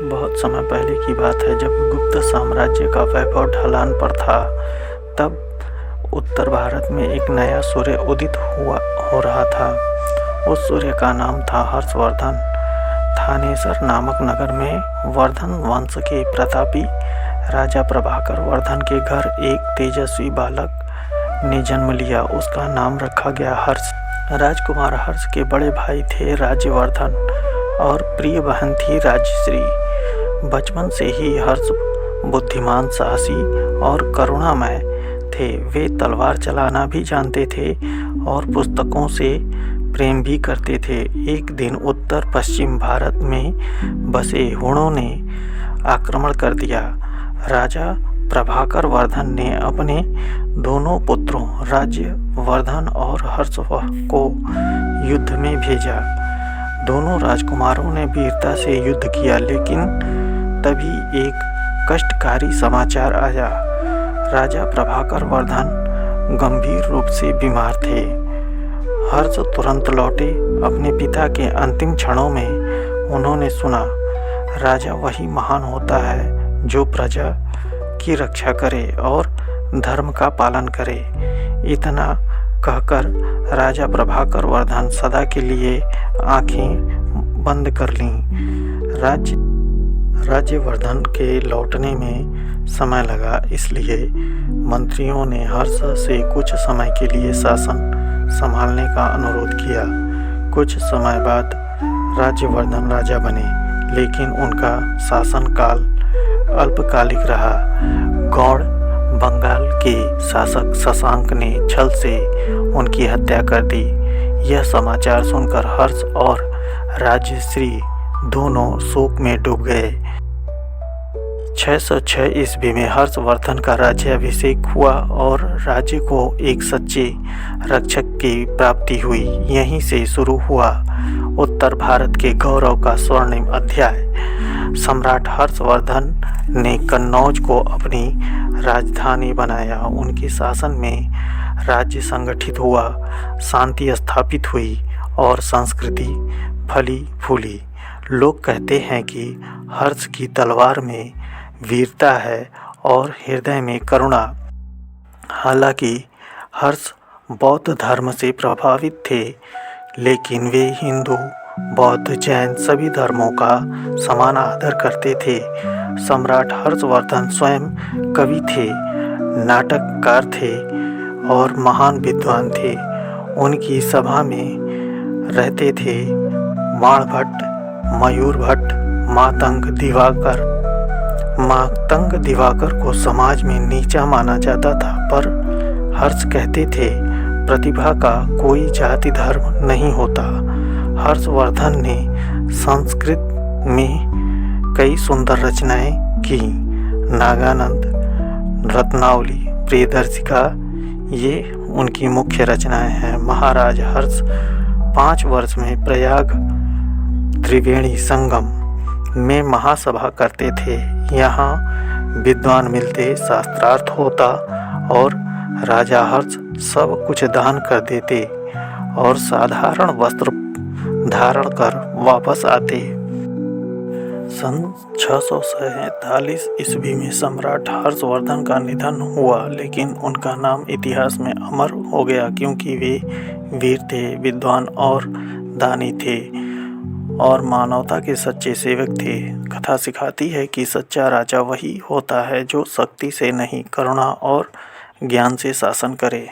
बहुत समय पहले की बात है, जब गुप्त साम्राज्य का वैभव ढलान पर था। तब उत्तर भारत में एक नया सूर्य उदित हो रहा था। उस सूर्य का नाम था हर्षवर्धन। थानेसर नामक नगर में वर्धन वंश के प्रतापी राजा प्रभाकर वर्धन के घर एक तेजस्वी बालक ने जन्म लिया। उसका नाम रखा गया हर्ष। राजकुमार हर्ष के बड़े भाई थे राज्यवर्धन और प्रिय बहन थी राजश्री। बचपन से ही हर्ष बुद्धिमान, साहसी और करुणामय थे। वे तलवार चलाना भी जानते थे और पुस्तकों से प्रेम भी करते थे। एक दिन उत्तर पश्चिम भारत में बसे हुणों ने आक्रमण कर दिया। राजा प्रभाकर वर्धन ने अपने दोनों पुत्रों राज्यवर्धन और हर्ष को युद्ध में भेजा। दोनों राजकुमारों ने वीरता से युद्ध किया, लेकिन तभी एक कष्टकारी समाचार आया। राजा प्रभाकर वर्धन गंभीर रूप से बीमार थे। हर्ष तुरंत लौटे। अपने पिता के अंतिम क्षणों में उन्होंने सुना, राजा वही महान होता है जो प्रजा की रक्षा करे और धर्म का पालन करे। इतना कहकर राजा प्रभाकर वर्धन सदा के लिए आंखें बंद कर लीं। राज्यवर्धन के लौटने में समय लगा, इसलिए मंत्रियों ने हर्ष से कुछ समय के लिए शासन संभालने का अनुरोध किया। कुछ समय बाद राज्यवर्धन राजा बने, लेकिन उनका शासनकाल अल्पकालिक रहा। गौड़ बंगाल के शासक शशांक ने छल से उनकी हत्या कर दी। यह समाचार सुनकर हर्ष और राजश्री दोनों शोक में डूब गए। 606 ईस्वी में हर्षवर्धन का राज्याभिषेक हुआ और राज्य को एक सच्चे रक्षक की प्राप्ति हुई। यहीं से शुरू हुआ उत्तर भारत के गौरव का स्वर्णिम अध्याय। सम्राट हर्षवर्धन ने कन्नौज को अपनी राजधानी बनाया। उनके शासन में राज्य संगठित हुआ, शांति स्थापित हुई और संस्कृति फली फूली। लोग कहते हैं कि हर्ष की तलवार में वीरता है और हृदय में करुणा। हालांकि हर्ष बौद्ध धर्म से प्रभावित थे, लेकिन वे हिंदू, बौद्ध, जैन सभी धर्मों का समान आदर करते थे। सम्राट हर्षवर्धन स्वयं कवि थे, नाटककार थे और महान विद्वान थे। उनकी सभा में रहते थे बाणभट्ट, मयूर भट्ट, मातंग दिवाकर को समाज में नीचा माना जाता था, पर हर्ष कहते थे प्रतिभा का कोई जाति धर्म नहीं होता। हर्षवर्धन ने संस्कृत में कई सुंदर रचनाएं की। नागानंद, रत्नावली, प्रियदर्शिका ये उनकी मुख्य रचनाएं हैं। महाराज हर्ष 5 वर्ष में प्रयाग त्रिवेणी संगम में महासभा करते थे। यहाँ विद्वान मिलते, शास्त्रार्थ होता और राजा हर्ष सब कुछ दान कर देते और साधारण वस्त्र धारण कर वापस आते। सन 647 ईस्वी में सम्राट हर्षवर्धन का निधन हुआ, लेकिन उनका नाम इतिहास में अमर हो गया क्योंकि वे वीर थे, विद्वान और दानी थे और मानवता के सच्चे सेवक थे। कथा सिखाती है कि सच्चा राजा वही होता है जो शक्ति से नहीं, करुणा और ज्ञान से शासन करे।